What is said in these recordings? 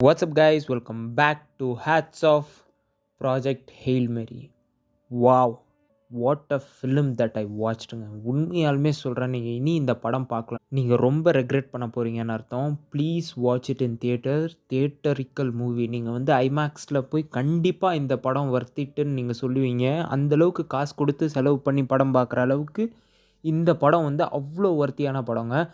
What's up, guys? Welcome back to Hats Off Project Hail Mary. Wow, what a film that I watched. உண்மையாலுமே சொல்கிறேன், நீங்கள் இனி இந்த படம் பார்க்கலாம், நீங்கள் ரொம்ப ரெக்ரெட் பண்ண போகிறீங்கன்னு அர்த்தம். Please watch it in theatrical movie. நீங்கள் வந்து ஐமேக்ஸில் போய் கண்டிப்பாக இந்த படம் வர்த்திட்டுன்னு நீங்கள் சொல்லுவீங்க. அந்தளவுக்கு காசு கொடுத்து செலவு பண்ணி படம் பார்க்குற அளவுக்கு இந்த படம் வந்து அவ்வளோ வர்த்தியான படங்க.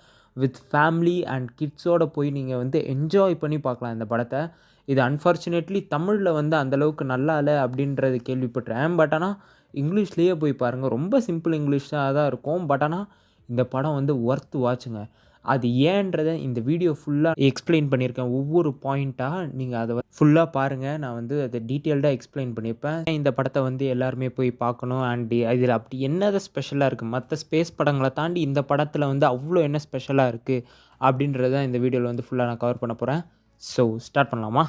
வித் ஃபேமிலி அண்ட் கிட்ஸோடு போய் நீங்கள் வந்து என்ஜாய் பண்ணி பார்க்கலாம் இந்த படத்தை. இது அன்ஃபார்ச்சுனேட்லி தமிழில் வந்து அந்தளவுக்கு நல்லா இல்லை அப்படின்றது கேள்விப்பட்டேன். பட் ஆனால் இங்கிலீஷ்லேயே போய் பாருங்கள், ரொம்ப சிம்பிள் இங்கிலீஷாக தான் இருக்கும். பட் ஆனால் இந்த படம் வந்து ஒர்த் வாட்சுங்க. அது ஏன்றதை இந்த வீடியோ ஃபுல்லாக எக்ஸ்பிளைன் பண்ணியிருக்கேன். ஒவ்வொரு பாயிண்ட்டாக நீங்கள் அதை ஃபுல்லாக பாருங்கள். நான் வந்து அதை டீட்டெயில்டாக எக்ஸ்பிளைன் பண்ணியிருப்பேன். இந்த படத்தை வந்து எல்லாருமே போய் பார்க்கணும். அண்ட் இதில் அப்படி என்னதான் ஸ்பெஷலாக இருக்குது, மற்ற ஸ்பேஸ் படங்களை தாண்டி இந்த படத்தில் வந்து அவ்வளோ என்ன ஸ்பெஷலாக இருக்குது அப்படின்றத இந்த வீடியோவில் வந்து ஃபுல்லாக நான் கவர் பண்ண போகிறேன். ஸோ ஸ்டார்ட் பண்ணலாமா?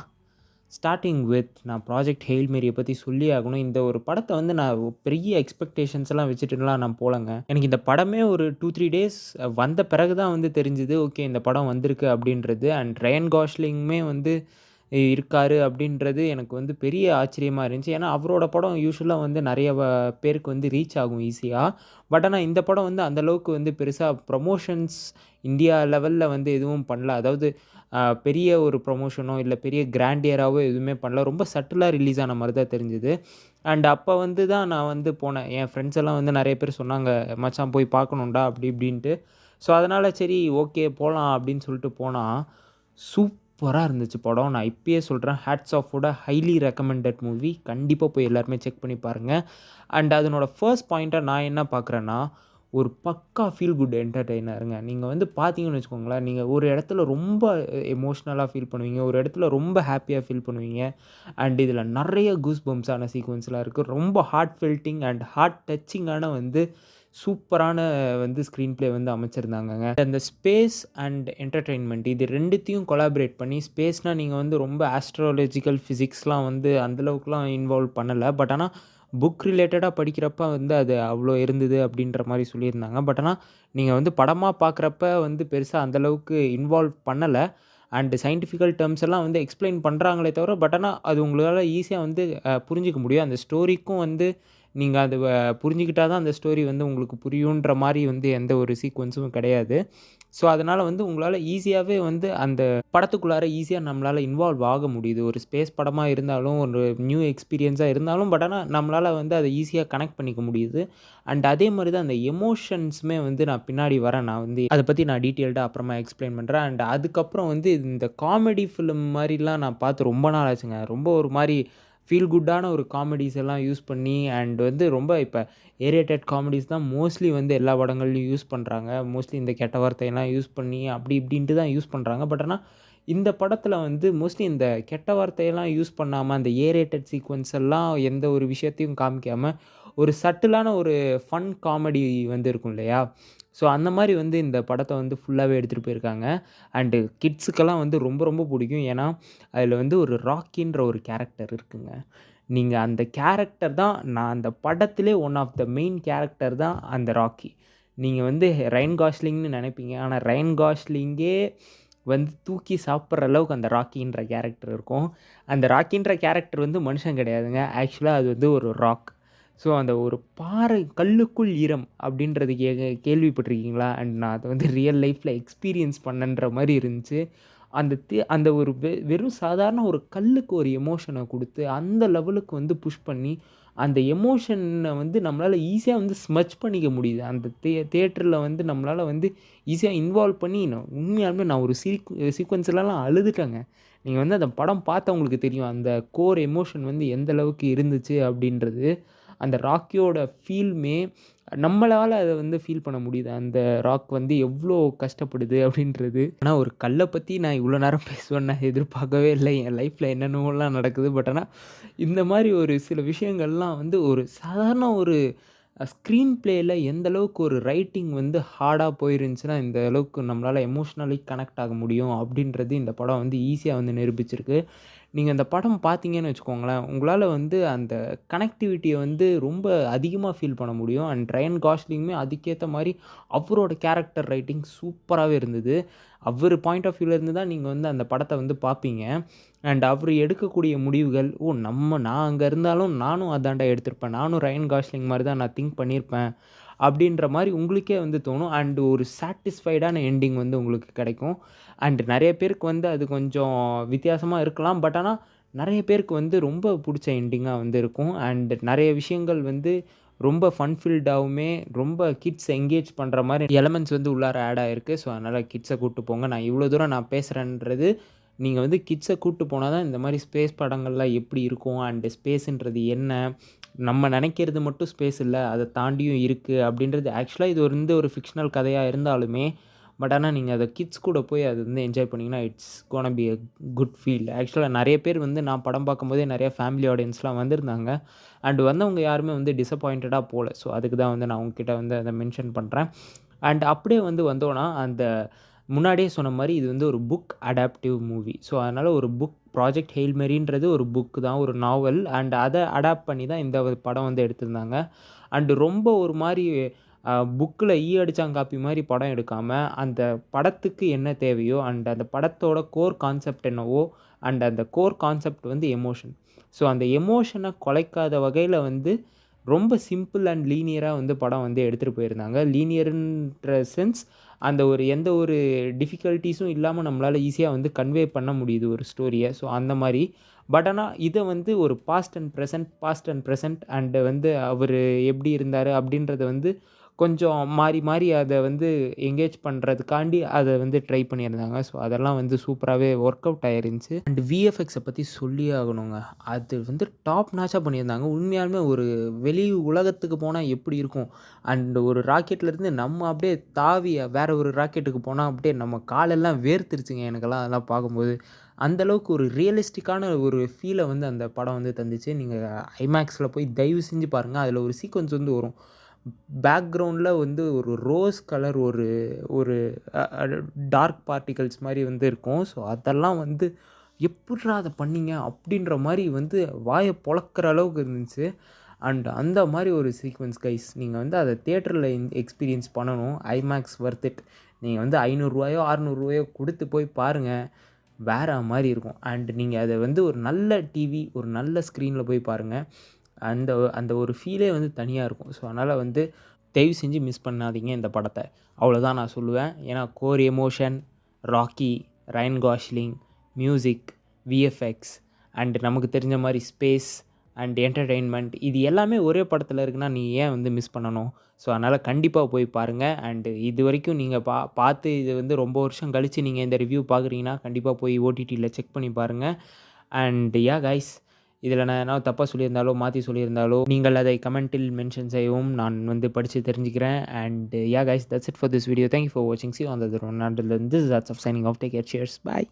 ஸ்டார்டிங் வித் நான் ப்ராஜெக்ட் ஹெயில் மேரியை பற்றி சொல்லி ஆகணும். இந்த ஒரு படத்தை வந்து நான் பெரிய எக்ஸ்பெக்டேஷன்ஸ் எல்லாம் வச்சுட்டுலாம் நான் போகலங்க. எனக்கு இந்த படமே ஒரு 2-3 டேஸ் வந்த பிறகு தான் வந்து தெரிஞ்சுது, ஓகே இந்த படம் வந்திருக்கு அப்படின்றது. அண்ட் ரயன் காஸ்லிங்குமே வந்து இருக்கார் அப்படின்றது எனக்கு வந்து பெரிய ஆச்சரியமாக இருந்துச்சு. ஏன்னா அவரோட படம் யூஸ்வலாக வந்து நிறைய பேருக்கு வந்து ரீச் ஆகும் ஈஸியாக. பட் ஆனால் இந்த படம் வந்து அந்தளவுக்கு வந்து பெருசாக ப்ரமோஷன்ஸ் இந்தியா லெவலில் வந்து எதுவும் பண்ணல. அதாவது பெரிய ஒரு ப்ரொமோஷனோ இல்லை பெரிய கிராண்டியராகவோ எதுவுமே பண்ணல. ரொம்ப சட்டிலாக ரிலீஸ் ஆன மாதிரி தான் தெரிஞ்சுது. அண்ட் அப்போ வந்து தான் நான் வந்து போனேன். என் ஃப்ரெண்ட்ஸ் எல்லாம் வந்து நிறைய பேர் சொன்னாங்க, மச்சான் போய் பார்க்கணுன்டா அப்படி இப்படின்ட்டு. ஸோ அதனால் சரி ஓகே போகலாம் அப்படின்னு சொல்லிட்டு போனால் சூப்பராக இருந்துச்சு படம். நான் இப்பயே சொல்கிறேன், ஹேட்ஸ் ஆஃபோட ஹைலி ரெக்கமெண்டட் மூவி. கண்டிப்பாக போய் எல்லாருமே செக் பண்ணி பாருங்கள். அண்ட் அதனோட ஃபர்ஸ்ட் பாயிண்ட்டாக நான் என்ன பார்க்குறேன்னா, ஒரு பக்கா ஃபீல் குட் என்டர்டெய்னருங்க. நீங்கள் வந்து பார்த்தீங்கன்னு வச்சுக்கோங்களேன், நீங்கள் ஒரு இடத்துல ரொம்ப எமோஷ்னலாக ஃபீல் பண்ணுவீங்க, ஒரு இடத்துல ரொம்ப ஹாப்பியாக ஃபீல் பண்ணுவீங்க. அண்ட் இதில் நிறைய கூஸ் பம்ப்ஸான சீக்வன்ஸ்லாம் இருக்குது. ரொம்ப ஹார்ட் ஃபெல்ட்டிங் அண்ட் ஹார்ட் டச்சிங்கான வந்து சூப்பரான வந்து ஸ்க்ரீன் ப்ளே வந்து அமைச்சிருந்தாங்கங்க. அந்த ஸ்பேஸ் அண்ட் என்டர்டெயின்மெண்ட் இது ரெண்டுத்தையும் கொலாபரேட் பண்ணி, ஸ்பேஸ்னால் நீங்கள் வந்து ரொம்ப ஆஸ்ட்ராலஜிக்கல் ஃபிசிக்ஸ்லாம் வந்து அந்தளவுக்குலாம் இன்வால்வ் பண்ணலை. பட் ஆனால் புக் ரிலேட்டடாக படிக்கிறப்ப வந்து அது அவ்வளோ இருந்தது அப்படின்ற மாதிரி சொல்லியிருந்தாங்க. பட் ஆனால் நீங்கள் வந்து படமாக பார்க்குறப்ப வந்து பெருசாக அந்தளவுக்கு இன்வால்வ் பண்ணலை. அண்டு சயின்டிஃபிக்கல் டேர்ம்ஸ் எல்லாம் வந்து எக்ஸ்பிளைன் பண்ணுறாங்களே தவிர, பட் ஆனால் அது உங்களால் ஈஸியாக வந்து புரிஞ்சிக்க முடியும். அந்த ஸ்டோரிக்கும் வந்து நீங்கள் அது புரிஞ்சுக்கிட்டா தான் அந்த ஸ்டோரி வந்து உங்களுக்கு புரியுன்ற மாதிரி வந்து எந்த ஒரு சீக்வன்ஸும் கிடையாது. ஸோ அதனால் வந்து உங்களால் ஈஸியாகவே வந்து அந்த படத்துக்குள்ளார ஈஸியாக நம்மளால் இன்வால்வ் ஆக முடியுது. ஒரு ஸ்பேஸ் படமாக இருந்தாலும், ஒரு நியூ எக்ஸ்பீரியன்ஸாக இருந்தாலும், பட் ஆனால் நம்மளால் வந்து அதை ஈஸியாக கனெக்ட் பண்ணிக்க முடியுது. அண்ட் அதே மாதிரி தான் அந்த எமோஷன்ஸுமே வந்து நான் பின்னாடி வரேன். நான் வந்து அதை பற்றி நான் டீட்டெயில்டாக அப்புறமா எக்ஸ்பிளைன் பண்ணுறேன். அண்ட் அதுக்கப்புறம் வந்து இந்த காமெடி ஃபிலிம் மாதிரிலாம் நான் பார்த்து ரொம்ப நாள் ஆச்சுங்க. ரொம்ப ஒரு மாதிரி ஃபீல் குட்டான ஒரு காமெடிஸ் எல்லாம் யூஸ் பண்ணி, அண்ட் வந்து ரொம்ப இப்போ ஏரேட்டட் காமெடிஸ் தான் மோஸ்ட்லி வந்து எல்லா படங்கள்லையும் யூஸ் பண்ணுறாங்க. மோஸ்ட்லி இந்த கெட்ட வார்த்தையெல்லாம் யூஸ் பண்ணி அப்படி இப்படின்ட்டு தான் யூஸ் பண்ணுறாங்க. பட் ஆனால் இந்த படத்தில் வந்து மோஸ்ட்லி இந்த கெட்ட வார்த்தையெல்லாம் யூஸ் பண்ணாமல், அந்த ஏரேட்டட் சீக்வன்ஸ் எல்லாம் எந்த ஒரு விஷயத்தையும் காமிக்காமல், ஒரு சட்டிலான ஒரு ஃபன் காமெடி வந்து இருக்கும் இல்லையா? ஸோ அந்த மாதிரி வந்து இந்த படத்தை வந்து ஃபுல்லாகவே எடுத்துகிட்டு போயிருக்காங்க. அண்டு கிட்ஸுக்கெல்லாம் வந்து ரொம்ப ரொம்ப பிடிக்கும். ஏன்னா அதில் வந்து ஒரு ராக்கின்ற ஒரு கேரக்டர் இருக்குங்க. நீங்கள் அந்த கேரக்டர் தான், நான் அந்த படத்திலே one of the main character தான் அந்த ராக்கி. நீங்கள் வந்து ரயன் காஸ்லிங்னு நினைப்பீங்க, ஆனால் ரயன் காஸ்லிங்கே வந்து தூக்கி சாப்பிட்ற அளவுக்கு அந்த ராக்கின்ற கேரக்டர் இருக்கும். அந்த ராக்கின்ற கேரக்டர் வந்து மனுஷன் கிடையாதுங்க. ஆக்சுவலாக அது வந்து ஒரு ராக். ஸோ அந்த ஒரு பாறை கல்லுக்குள் ஈரம் அப்படின்றது கேள்விப்பட்டிருக்கீங்களா? அண்ட் நான் அதை வந்து ரியல் லைஃப்பில் எக்ஸ்பீரியன்ஸ் பண்ணன்ற மாதிரி இருந்துச்சு. அந்த ஒரு வெறும் சாதாரண ஒரு கல்லுக்கு ஒரு எமோஷனை கொடுத்து, அந்த லெவலுக்கு வந்து புஷ் பண்ணி, அந்த எமோஷனை வந்து நம்மளால் ஈஸியாக வந்து ஸ்மச் பண்ணிக்க முடியுது. அந்த தியேட்டரில் வந்து நம்மளால் வந்து ஈஸியாக இன்வால்வ் பண்ணி, உண்மையாலுமே நான் ஒரு சீக்வன்ஸ்லலாம் அழுதுட்டேங்க. நீங்கள் வந்து அந்த படம் பார்த்தவங்களுக்கு தெரியும், அந்த கோர் எமோஷன் வந்து எந்த அளவுக்கு இருந்துச்சு அப்படின்றது. அந்த ராக்கியோட ஃபீலுமே நம்மளால் அதை வந்து ஃபீல் பண்ண முடியுது. அந்த ராக் வந்து எவ்வளோ கஷ்டப்படுது அப்படின்றது. ஆனால் ஒரு கல்லை பற்றி நான் இவ்வளோ நேரம் பேசுவேன்னு நான் எதிர்பார்க்கவே இல்லை. என் லைஃப்பில் என்னென்னவோலாம் நடக்குது. பட் ஆனால் இந்த மாதிரி ஒரு சில விஷயங்கள்லாம் வந்து ஒரு சாதாரண ஒரு ஸ்க்ரீன் ப்ளேயில் எந்த அளவுக்கு ஒரு ரைட்டிங் வந்து ஹார்டாக போயிருந்துச்சுன்னா, இந்த அளவுக்கு நம்மளால் எமோஷ்னலி கனெக்ட் ஆக முடியும் அப்படின்றது இந்த படம் வந்து ஈஸியாக வந்து நிரூபிச்சிருக்கு. நீங்கள் இந்த படம் பார்த்தீங்கன்னு வச்சுக்கோங்களேன், உங்களால் வந்து அந்த கனெக்டிவிட்டியை வந்து ரொம்ப அதிகமாக ஃபீல் பண்ண முடியும். அண்ட் ரயன் காஸ்லிங்குமே அதுக்கேற்ற மாதிரி அவரோட கேரக்டர் ரைட்டிங் சூப்பராகவே இருந்தது. அவர் பாயிண்ட் ஆஃப் வியூலேருந்து தான் நீங்கள் வந்து அந்த படத்தை வந்து பார்ப்பீங்க. அண்ட் அவர் எடுக்கக்கூடிய முடிவுகள், நான் அங்கே இருந்தாலும் நானும் அதான்டா எடுத்திருப்பேன். நானும் ரயன் காஸ்லிங் மாரி தான் நான் திங்க் பண்ணியிருப்பேன். அப்படின்ற மாரி உங்களுக்கே வந்து தோணும். அண்ட் ஒரு சாட்டிஸ்ஃபைடான எண்டிங் வந்து உங்களுக்கு கிடைக்கும். அண்ட் நெறைய பேருக்கு வந்து அது கொஞ்சம் வித்தியாசமா இருக்கலாம். பட் ஆனா நெறைய பேருக்கு வந்து ரொம்ப புடிச்ச எண்டிங்கா வந்து இருக்கும். அண்ட் நெறைய விஷயங்கள் வந்து ரொம்ப ஃபன் ஃபில்டாவுமே, ரொம்ப கிட்ஸ் என்கேஜ் பண்ற மாரி எலமெண்ட்ஸ் வந்து உள்ளார ஆட் ஆயிருக்கு. ஸோ, அதனால கிட்ஸ கூட்டு போங்க. நான் இவ்வளோ தூரம் நான் பேசுறேன்றது, நீங்க வந்து கிட்ஸ கூட்டு போனா தான் இந்த மாரி ஸ்பேஸ் படங்கள்லாம் எப்படி இருக்கும்? அண்ட் ஸ்பேஸ்ன்றது என்ன? நம்ம நெனைக்கிறது மட்டும் ஸ்பேஸ் இல்ல. அத தாண்டியும் இருக்கு அப்படின்றது ஆக்சுவலா இது வந்து ஒரு ஃபிக்ஷனல் கதையா இருந்தாலுமே, பட் ஆனா நீங்க அத கிட்ஸ் கூட போய் அது வந்து என்ஜாய் பண்ணீங்கன்னா, it's gonna be a good feel. ஆக்சுவலா நெறைய பேர் வந்து நான் படம் பார்க்கும்போதே நெறைய ஃபேமிலி ஆடியன்ஸ்லாம் வந்திருந்தாங்க. அண்ட் வந்தவங்க யாருமே வந்து டிசப்பாயிண்டடா போல. ஸோ, அதுக்கு தான் வந்து நான் உங்ககிட்ட வந்து அத மென்ஷன் பண்றேன். அண்ட் அப்படியே வந்து வந்தோம்னா, அந்த முன்னாடியே சொன்ன மாரி இது வந்து ஒரு புக் அடாப்டிவ் மூவி. ஸோ, அதனால ஒரு புக் ப்ராஜெக்ட் ஹெயில் மேரின்றது ஒரு புக் தான், ஒரு நாவல். அண்ட் அத அடாப்ட் பண்ணி தான் இந்த படம் வந்து எடுத்திருந்தாங்க. அண்ட் ரொம்ப ஒரு மாரி புக்கில அடிச்சாங்காப்பி மாரி படம் எடுக்காம, அந்த படத்துக்கு என்ன தேவையோ, அண்ட் அந்த படத்தோட கோர் கான்செப்ட் என்னவோ, அண்ட் அந்த கோர் கான்செப்ட் வந்து எமோஷன். ஸோ, அந்த எமோஷன குலைக்காத வகையில வந்து ரொம்ப சிம்பிள் அண்ட் லீனியரா வந்து படம் வந்து எடுத்துட்டு போயிருந்தாங்க. லீனியர்ன்ற சென்ஸ் அந்த ஒரு எந்த ஒரு டிஃபிகல்டீஸும் இல்லாம நம்மளால ஈஸியா வந்து கன்வே பண்ண முடியுது ஒரு ஸ்டோரிய. ஸோ, அந்த மாரி. பட் ஆனா இத வந்து ஒரு பாஸ்ட் அண்ட் பிரசன்ட் அண்ட் வந்து அவரு எப்படி இருந்தாரு அப்படின்றத வந்து கொஞ்சம் மாறி, மாறி அத வந்து எங்கேஜ் பண்றதுக்காண்டி அத வந்து ட்ரை பண்ணியிருந்தாங்க. ஸோ, அதெல்லாம் வந்து சூப்பராவே ஒர்க் அவுட் ஆயிருந்துச்சு. அண்ட் விஎஃப்எக்ஸ பத்தி சொல்லியே ஆகணுங்க. அது வந்து டாப் நாச்சா பண்ணியிருந்தாங்க. உண்மையாலுமே ஒரு வெளி உலகத்துக்கு போனா எப்படி இருக்கும்? அண்ட் ஒரு ராக்கெட்லேருந்து நம்ம அப்படியே தாவி வேற ஒரு ராக்கெட்டுக்கு போனா அப்படியே நம்ம காலெல்லாம் வேர்த்துருச்சுங்க எனக்கெல்லாம் அதெல்லாம் பார்க்கும்போது. அந்த அளவுக்கு ஒரு ரியலிஸ்டிக்கான ஒரு ஃபீல வந்து அந்த படம் வந்து தந்துச்சு. நீங்க ஐமேக்ஸ்ல போய் தயவு செஞ்சு பாருங்க. அதில ஒரு சீக்வென்ஸ் வந்து வரும். பேக்கிரவுண்ட்ல வந்து ஒரு ரோஸ் கலர் ஒரு ஒரு அ அ டார்க் பார்ட்டிகிள்ஸ் மாரி வந்து இருக்கும். ஸோ, அதெல்லாம் வந்து எப்புட்றா அத பண்ணீங்க? அப்படின்ற மாரி வந்து வாய பொளக்குற அளவுக்கு இருந்துச்சு. அண்ட் அந்த மாரி ஒரு சீக்வென்ஸ் கைஸ். நீங்க வந்து அத தியேட்டர்ல எக்ஸ்பீரியன்ஸ் பண்ணணும். IMAX Worth it. நீங்க வந்து ரூ. 500 ரூ. 600 குடுத்து போய் பாருங்க. வேற மாரி இருக்கும். அண்ட் நீங்க அத வந்து ஒரு நல்ல டிவி, ஒரு நல்ல ஸ்க்ரீன்ல போய் பாருங்க. அந்த அந்த ஒரு ஃபீலே வந்து தனியா இருக்கும். ஸோ, அதனால வந்து தயவு செஞ்சு மிஸ் பண்ணாதீங்க இந்த படத்த. அவ்வளோதான் நான் சொல்லுவேன். ஏன்னா core emotion, Rocky, Ryan Gosling, music, VFX and நமக்கு தெரிஞ்ச மாரி ஸ்பேஸ் அண்ட் என்டர்டெயின்மென்ட் இது எல்லாமே ஒரே படத்துல இருக்குன்னா, நீ ஏன் வந்து மிஸ் பண்ணணும்? ஸோ, அதனால கண்டிப்பா போய் பாருங்க. அண்ட் இதுவரைக்கும் நீங்க பார்த்து இது வந்து ரொம்ப வருஷம் கழிச்சு நீங்க இந்த ரிவ்யூ பார்க்குறீங்கன்னா, கண்டிப்பா போய் ஓடிடில செக் பண்ணி பாருங்க. அண்ட் கைஸ் இதில நான் எதனா தப்பா சொல்லியிருந்தாலோ, மாத்தி சொல்லியிருந்தாலோ, நீங்கள் அதை கமெண்ட்டில் மென்ஷன் செய்யவும். நான் வந்து படிச்சு தெரிஞ்சுக்கிறேன். And guys that's it for this video. Thank you for வாட்சிங். See you on the other one. Until then this is Atsaf signing off. Take care. Cheers. Bye.